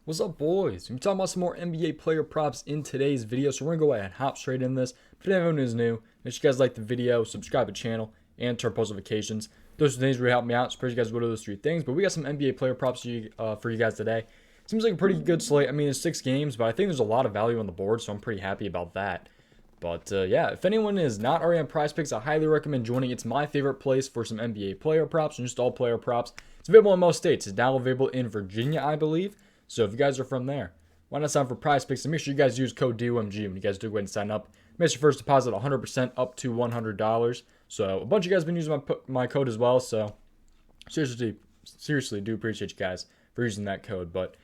What's up, boys? We're talking about some more NBA player props in today's video, so we're going to go ahead and hop straight in this. If anyone is new, make sure you guys like the video, subscribe to the channel, and turn post notifications. Those are things really help me out, so please you guys go to those three things. But we got some NBA player props for you guys today. Seems like a pretty good slate. I mean, it's 6 games, but I think there's a lot of value on the board, so I'm pretty happy about that. But yeah, if anyone is not already on prizepicks, I highly recommend joining. It's my favorite place for some NBA player props and just all player props. It's available in most states. It's now available in Virginia, I believe. So if you guys are from there, why not sign up for prizepicks? And make sure you guys use code DOMG when you guys do go ahead and sign up. Make your first deposit 100% up to $100. So a bunch of you guys have been using my code as well. So seriously do appreciate you guys for using that code. But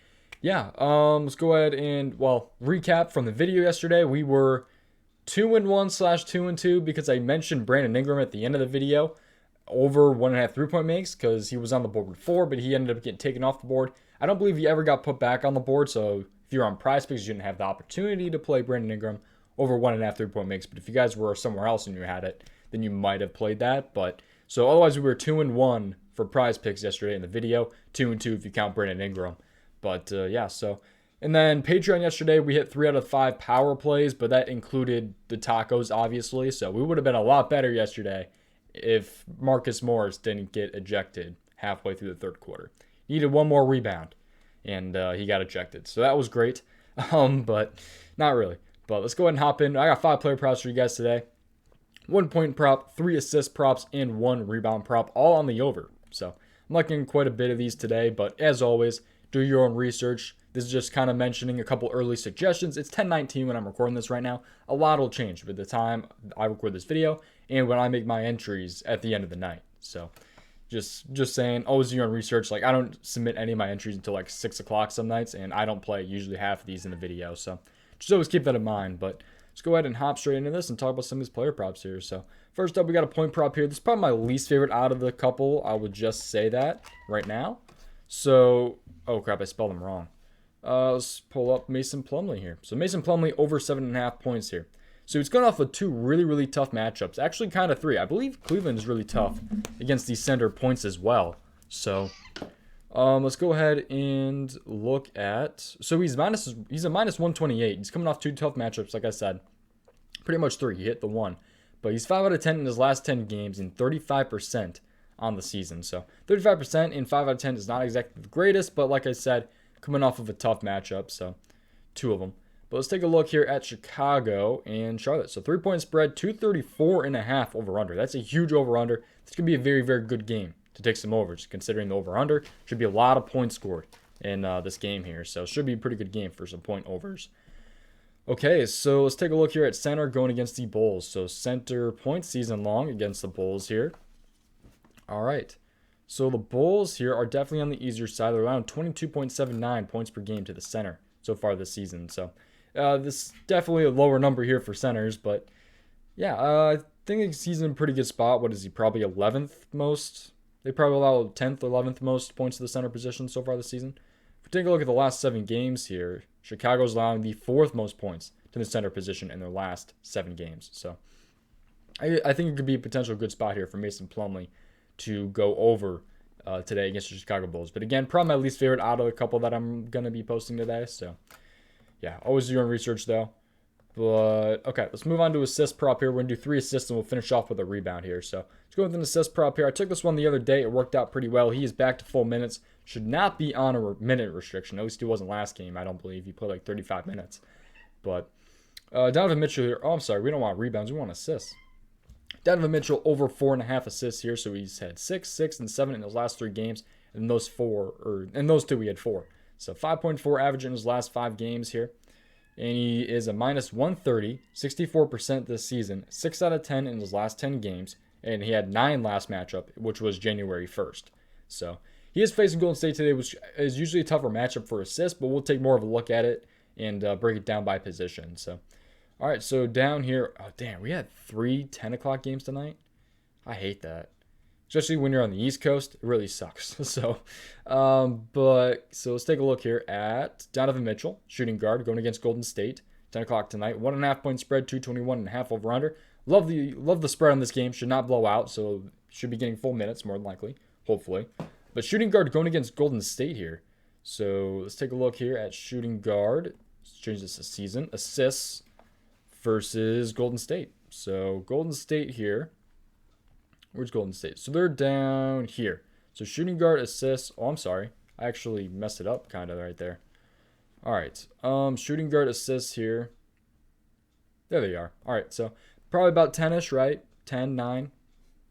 yeah, let's go ahead and, recap from the video yesterday. We were 2-1/2-2 because I mentioned Brandon Ingram at the end of the video over 1.5 3-point makes because he was on the board with 4, but he ended up getting taken off the board. I don't believe he ever got put back on the board, so if you're on prizepicks, you didn't have the opportunity to play Brandon Ingram over 1.5 3-point makes. But if you guys were somewhere else and you had it, then you might have played that. But so otherwise, we were 2-1 for prizepicks yesterday in the video, 2-2 if you count Brandon Ingram. But yeah, so. And then Patreon yesterday, we hit 3 out of 5 power plays, but that included the tacos, obviously. So we would have been a lot better yesterday if Marcus Morris didn't get ejected halfway through the third quarter. He needed one more rebound, and he got ejected. So that was great, but not really. But let's go ahead and hop in. I got 5 player props for you guys today. 1 point prop, 3 assist props, and 1 rebound prop, all on the over. So I'm liking quite a bit of these today, but as always, do your own research. This is just kind of mentioning a couple early suggestions. It's 10:19 when I'm recording this right now. A lot will change with the time I record this video and when I make my entries at the end of the night. So just saying, always do your own research. Like, I don't submit any of my entries until like 6 o'clock some nights, and I don't play usually half of these in the video. So just always keep that in mind. But let's go ahead and hop straight into this and talk about some of these player props here. So first up, we got a point prop here. This is probably my least favorite out of the couple. I would just say that right now. So, oh crap, I spelled them wrong. Let's pull up Mason Plumlee here. So Mason Plumlee over 7.5 points here. So he's going off of 2 really, really tough matchups. Actually, kind of 3. I believe Cleveland is really tough against these center points as well. So let's go ahead and look at. So he's a minus 128. He's coming off 2 tough matchups, like I said. Pretty much 3. He hit the 1, but he's 5 out of 10 in his last 10 games and 35% on the season. So 35% in 5 out of 10 is not exactly the greatest, but like I said, coming off of a tough matchup, so 2 of them. But let's take a look here at Chicago and Charlotte. So 3-point spread, 234.5 over-under. That's a huge over-under. This could be a very, very good game to take some overs, considering the over-under. Should be a lot of points scored in this game here, so it should be a pretty good game for some point overs. Okay, so let's take a look here at center going against the Bulls. So center point season long against the Bulls here. All right. So the Bulls here are definitely on the easier side. They're around 22.79 points per game to the center so far this season. So this is definitely a lower number here for centers. But yeah, I think he's in a pretty good spot. What is he? Probably 11th most. They probably allow 10th, 11th most points to the center position so far this season. If we take a look at the last 7 games here, Chicago's allowing the 4th most points to the center position in their last 7 games. So I think it could be a potential good spot here for Mason Plumlee to go over today against the Chicago Bulls. But again, probably my least favorite out of the couple that I'm going to be posting today. So yeah, always do your own research though. But okay, let's move on to assist prop here. We're going to do 3 assists and we'll finish off with a rebound here. So let's go with an assist prop here. I took this one the other day. It worked out pretty well. He is back to full minutes. Should not be on a minute restriction. At least he wasn't last game. I don't believe he played like 35 minutes. But Donovan Mitchell here. Oh, I'm sorry. We don't want rebounds. We want assists. Donovan Mitchell over 4.5 assists here, so he's had 6, 6, and 7 in his last 3 games, and those 2 he had 4. So 5.4 average in his last 5 games here, and he is a minus 130, 64% this season, 6 out of 10 in his last 10 games, and he had 9 last matchup, which was January 1st. So he is facing Golden State today, which is usually a tougher matchup for assists, but we'll take more of a look at it and break it down by position. So. All right, so down here, oh, damn, we had 3 10 o'clock games tonight. I hate that. Especially when you're on the East Coast, it really sucks. So let's take a look here at Donovan Mitchell, shooting guard, going against Golden State, 10 o'clock tonight. 1.5 point spread, 221.5 over-under. Love the spread on this game. Should not blow out, so should be getting full minutes, more than likely, hopefully. But shooting guard going against Golden State here. So let's take a look here at shooting guard. Let's change this to season. Assists versus Golden State. So Golden State here. Where's Golden State? So they're down here. So shooting guard, assists. Oh, I'm sorry. I actually messed it up kind of right there. All right. Shooting guard, assists here. There they are. All right. So probably about 10-ish, right? 10, 9.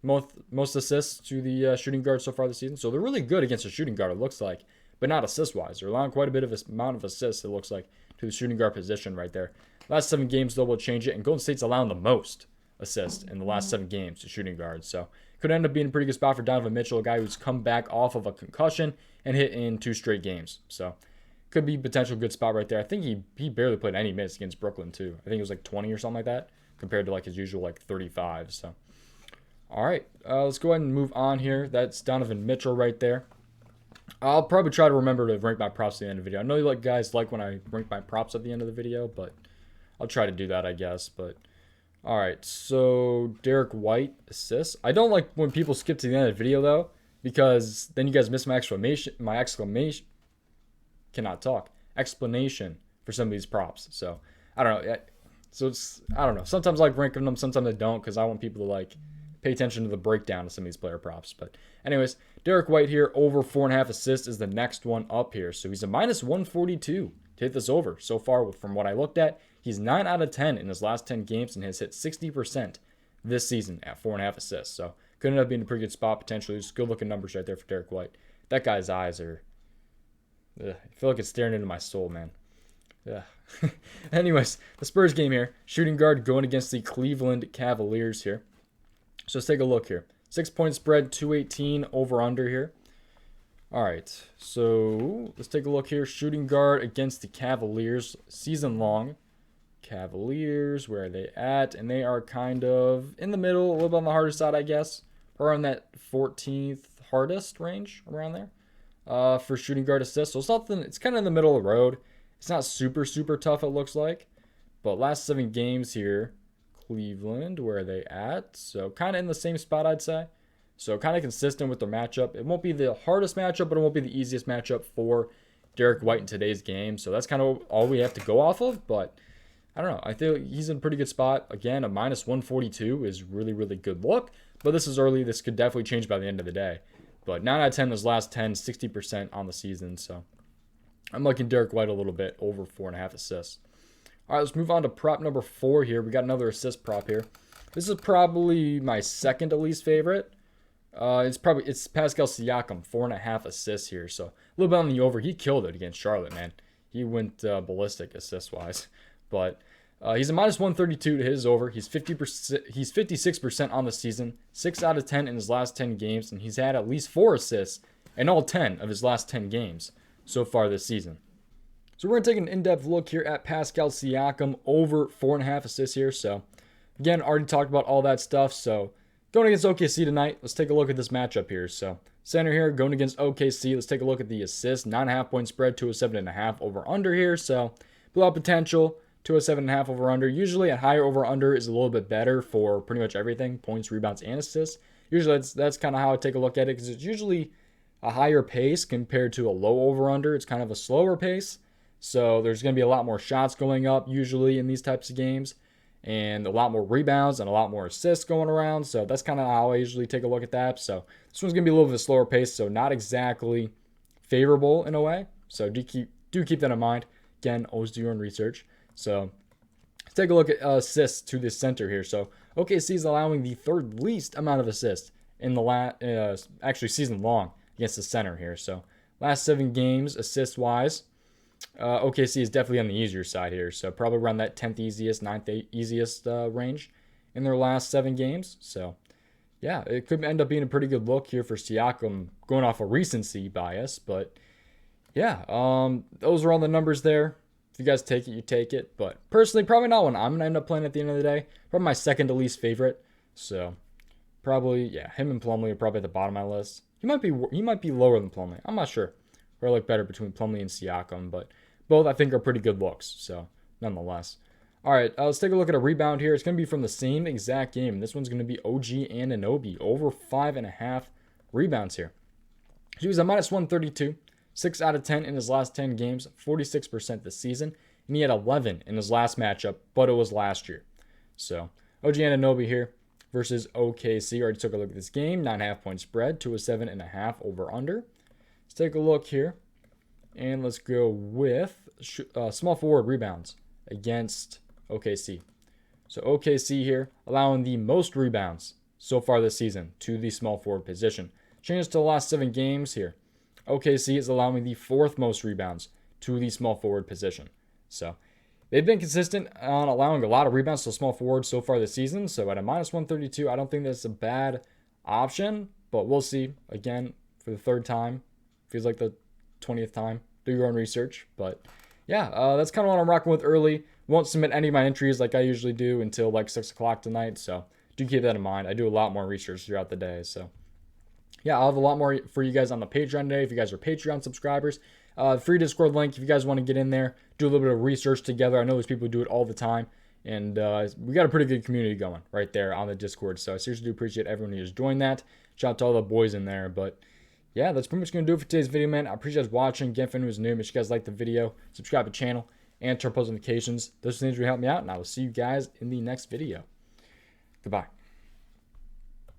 Most assists to the shooting guard so far this season. So they're really good against a shooting guard, it looks like. But not assist-wise. They're allowing quite a bit of amount of assists, it looks like, to the shooting guard position right there. Last 7 games, though, will change it. And Golden State's allowing the most assists in the last 7 games to shooting guards. So could end up being a pretty good spot for Donovan Mitchell, a guy who's come back off of a concussion and hit in 2 straight games. So could be potential good spot right there. I think he barely played any minutes against Brooklyn, too. I think it was like 20 or something like that, compared to like his usual like 35. So, all right, let's go ahead and move on here. That's Donovan Mitchell right there. I'll probably try to remember to rank my props at the end of the video. I know you guys like when I rank my props at the end of the video, but I'll try to do that, I guess. But all right, so Derrick White assists. I don't like when people skip to the end of the video though, because then you guys miss my explanation for some of these props. So I don't know. So I don't know. Sometimes I like ranking them, sometimes I don't, because I want people to like pay attention to the breakdown of some of these player props. But anyways, Derrick White here, over 4.5 assists is the next one up here. So he's a minus 142 to hit this over. So far, from what I looked at, he's 9 out of 10 in his last 10 games and has hit 60% this season at 4.5 assists. So could end up being a pretty good spot potentially. Just good looking numbers right there for Derrick White. That guy's eyes are, I feel like it's staring into my soul, man. Yeah. Anyways, the Spurs game here. Shooting guard going against the Cleveland Cavaliers here. So let's take a look here. 6-point spread, 218 over under here. All right, so let's take a look here. Shooting guard against the Cavaliers, season long. Cavaliers, where are they at? And they are kind of in the middle, a little bit on the harder side, I guess. Around that 14th hardest range, around there. For shooting guard assists. So it's kind of in the middle of the road. It's not super, super tough, it looks like. But last 7 games here, Cleveland, where are they at? So kind of in the same spot, I'd say. So kind of consistent with their matchup. It won't be the hardest matchup, but it won't be the easiest matchup for Derrick White in today's game. So that's kind of all we have to go off of. But I don't know. I feel he's in a pretty good spot. Again, a minus 142 is really, really good look. But this is early. This could definitely change by the end of the day. But 9 out of 10 in his last 10, 60% on the season. So I'm liking Derrick White a little bit, over 4.5 assists. All right, let's move on to prop number 4 here. We got another assist prop here. This is probably my second to least favorite. It's Pascal Siakam, 4.5 assists here. So a little bit on the over. He killed it against Charlotte, man. He went ballistic assist-wise. But he's a minus 132 to his over. He's 50%. He's 56% on the season. 6 out of 10 in his last 10 games, and he's had at least 4 assists in all 10 of his last 10 games so far this season. So we're going to take an in-depth look here at Pascal Siakam, over 4.5 assists here. So again, already talked about all that stuff. So going against OKC tonight, let's take a look at this matchup here. So center here, going against OKC. Let's take a look at the assists. 9.5 point spread, 207.5 over under here. So blowout potential, 207.5 over under. Usually a higher over under is a little bit better for pretty much everything, points, rebounds, and assists. Usually that's kind of how I take a look at it, because it's usually a higher pace compared to a low over under. It's kind of a slower pace. So there's going to be a lot more shots going up usually in these types of games, and a lot more rebounds and a lot more assists going around. So that's kind of how I usually take a look at that. So this one's going to be a little bit of a slower pace, so not exactly favorable in a way. So do keep that in mind. Again, always do your own research. So let's take a look at assists to this center here. So OKC is allowing the 3rd least amount of assists in the actually season long against the center here. So last 7 games assist-wise, OKC is definitely on the easier side here, so probably around that 10th easiest, 9th easiest range in their last 7 games. So yeah, it could end up being a pretty good look here for Siakam, going off a recency bias. But yeah, those are all the numbers there. If you guys take it, you take it. But personally, probably not one I'm going to end up playing at the end of the day. Probably my second to least favorite. So probably, yeah, him and Plumlee are probably at the bottom of my list. He might be lower than Plumlee. I'm not sure. Where I like better between Plumlee and Siakam, but both I think are pretty good looks. So nonetheless. All right, let's take a look at a rebound here. It's going to be from the same exact game. This one's going to be OG Anunoby, over 5.5 rebounds here. He was a minus 132. 6 out of 10 in his last 10 games, 46% this season. And he had 11 in his last matchup, but it was last year. So, OG Anunoby here versus OKC. Already took a look at this game. 9.5 point spread, 207.5 over under. Let's take a look here. And let's go with small forward rebounds against OKC. So OKC here allowing the most rebounds so far this season to the small forward position. Changes to the last 7 games here. OKC is allowing the 4th most rebounds to the small forward position. So they've been consistent on allowing a lot of rebounds to small forwards so far this season. So at a minus 132, I don't think that's a bad option, but we'll see. Again, for the 3rd time, feels like the 20th time. Do your own research. But yeah, that's kind of what I'm rocking with early. Won't submit any of my entries like I usually do until like 6 o'clock tonight. So do keep that in mind. I do a lot more research throughout the day. So yeah, I'll have a lot more for you guys on the Patreon today. If you guys are Patreon subscribers, free Discord link. If you guys want to get in there, do a little bit of research together. I know there's people who do it all the time. And we got a pretty good community going right there on the Discord. So I seriously do appreciate everyone who has joined that. Shout out to all the boys in there. But yeah, that's pretty much going to do it for today's video, man. I appreciate you guys watching. Again, if anyone who's new, make sure you guys like the video, subscribe to the channel, and turn post notifications. Those things will help me out, and I will see you guys in the next video. Goodbye.